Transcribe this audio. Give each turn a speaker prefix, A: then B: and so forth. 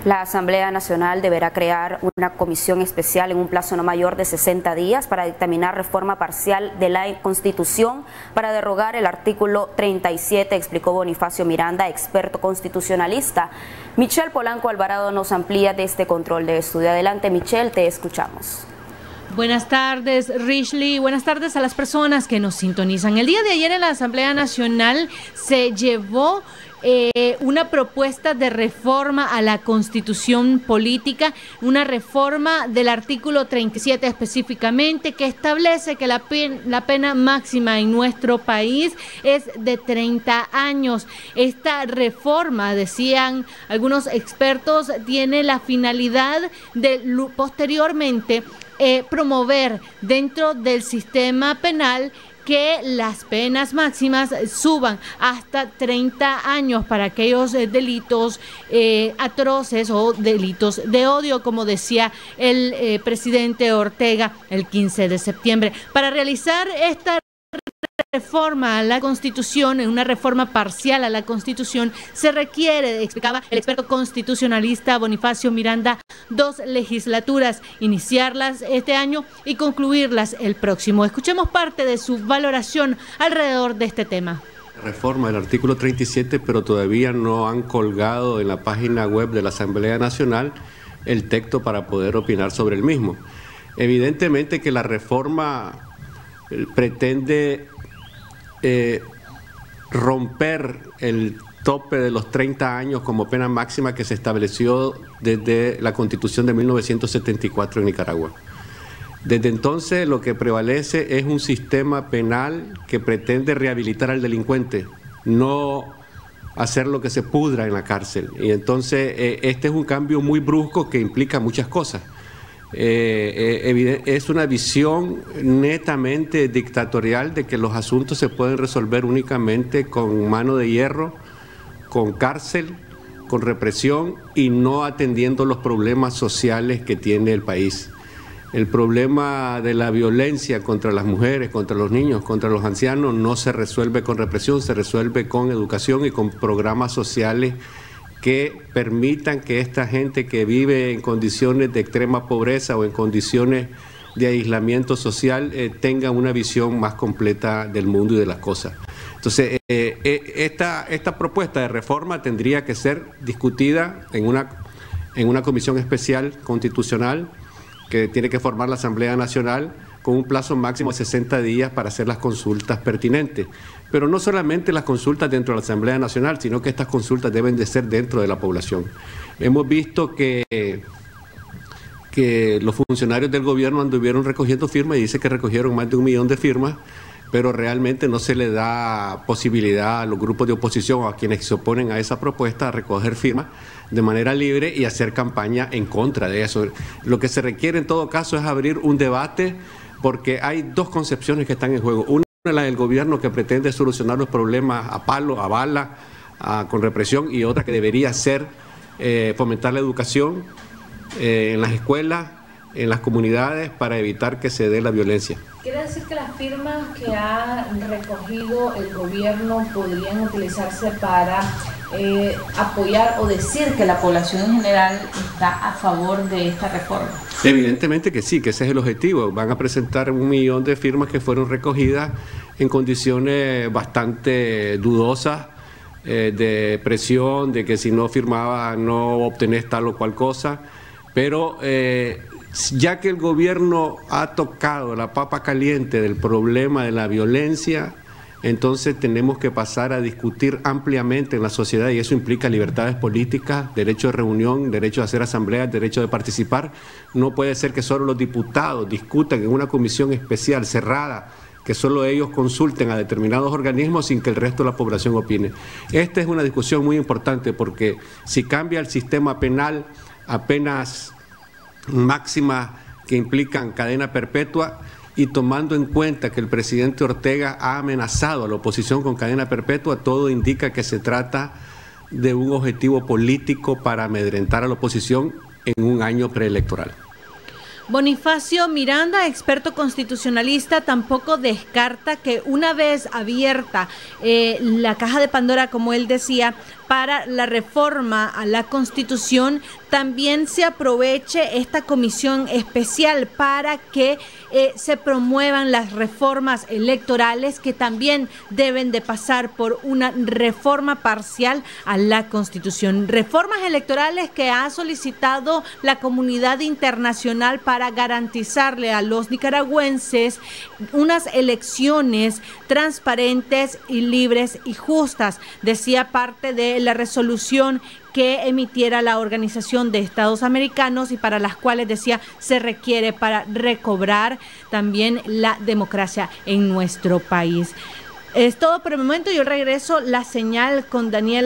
A: La Asamblea Nacional deberá crear una comisión especial en un plazo no mayor de 60 días para dictaminar reforma parcial de la Constitución para derogar el artículo 37, explicó Bonifacio Miranda, experto constitucionalista. Michelle Polanco Alvarado nos amplía de este control de estudio. Adelante, Michelle, te escuchamos.
B: Buenas tardes, Rishley. Buenas tardes a las personas que nos sintonizan. El día de ayer en la Asamblea Nacional se llevó una propuesta de reforma a la Constitución política, una reforma del artículo 37 específicamente, que establece que la pena máxima en nuestro país es de 30 años. Esta reforma, decían algunos expertos, tiene la finalidad de posteriormente promover dentro del sistema penal que las penas máximas suban hasta 30 años para aquellos delitos atroces o delitos de odio, como decía el presidente Ortega el 15 de septiembre. Para realizar esta reforma a la Constitución, en una reforma parcial a la Constitución, se requiere, explicaba el experto constitucionalista Bonifacio Miranda, 2 legislaturas, iniciarlas este año y concluirlas el próximo. Escuchemos parte de su valoración alrededor de este tema.
C: Reforma del artículo 37, pero todavía no han colgado en la página web de la Asamblea Nacional el texto para poder opinar sobre el mismo. Evidentemente que la reforma pretende romper el tope de los 30 años como pena máxima que se estableció desde la Constitución de 1974 en Nicaragua. Desde entonces lo que prevalece es un sistema penal que pretende rehabilitar al delincuente, no hacer lo que se pudra en la cárcel. Y entonces este es un cambio muy brusco que implica muchas cosas. Es una visión netamente dictatorial de que los asuntos se pueden resolver únicamente con mano de hierro, con cárcel, con represión y no atendiendo los problemas sociales que tiene el país. El problema de la violencia contra las mujeres, contra los niños, contra los ancianos no se resuelve con represión, se resuelve con educación y con programas sociales que permitan que esta gente que vive en condiciones de extrema pobreza o en condiciones de aislamiento social tenga una visión más completa del mundo y de las cosas. Entonces, esta propuesta de reforma tendría que ser discutida en una comisión especial constitucional que tiene que formar la Asamblea Nacional con un plazo máximo de 60 días para hacer las consultas pertinentes. Pero no solamente las consultas dentro de la Asamblea Nacional, sino que estas consultas deben de ser dentro de la población. Hemos visto que los funcionarios del gobierno anduvieron recogiendo firmas y dice que recogieron más de 1 millón de firmas, pero realmente no se le da posibilidad a los grupos de oposición o a quienes se oponen a esa propuesta a recoger firmas de manera libre y hacer campaña en contra de eso. Lo que se requiere en todo caso es abrir un debate, porque hay 2 concepciones que están en juego. Una es la del gobierno, que pretende solucionar los problemas a palo, a bala, con represión, y otra que debería ser fomentar la educación en las escuelas, en las comunidades, para evitar que se dé la violencia.
D: ¿Quiere decir que las firmas que ha recogido el gobierno podrían utilizarse para apoyar o decir que la población en general está a favor de esta reforma?
C: Evidentemente que sí, que ese es el objetivo. Van a presentar 1 millón de firmas que fueron recogidas en condiciones bastante dudosas, de presión, de que si no firmaba no obtenés tal o cual cosa, pero ya que el gobierno ha tocado la papa caliente del problema de la violencia, entonces tenemos que pasar a discutir ampliamente en la sociedad, y eso implica libertades políticas, derecho de reunión, derecho de hacer asambleas, derecho de participar. No puede ser que solo los diputados discutan en una comisión especial cerrada, que solo ellos consulten a determinados organismos sin que el resto de la población opine. Esta es una discusión muy importante, porque si cambia el sistema penal a penas máximas que implican cadena perpetua, y tomando en cuenta que el presidente Ortega ha amenazado a la oposición con cadena perpetua, todo indica que se trata de un objetivo político para amedrentar a la oposición en un año preelectoral.
B: Bonifacio Miranda, experto constitucionalista, tampoco descarta que una vez abierta la caja de Pandora, como él decía, para la reforma a la Constitución, también se aproveche esta comisión especial para que se promuevan las reformas electorales que también deben de pasar por una reforma parcial a la Constitución. Reformas electorales que ha solicitado la comunidad internacional para garantizarle a los nicaragüenses unas elecciones transparentes y libres y justas, decía parte de la resolución que emitiera la Organización de Estados Americanos y para las cuales decía se requiere para recobrar también la democracia en nuestro país. Es todo por el momento. Yo regreso la señal con Daniela.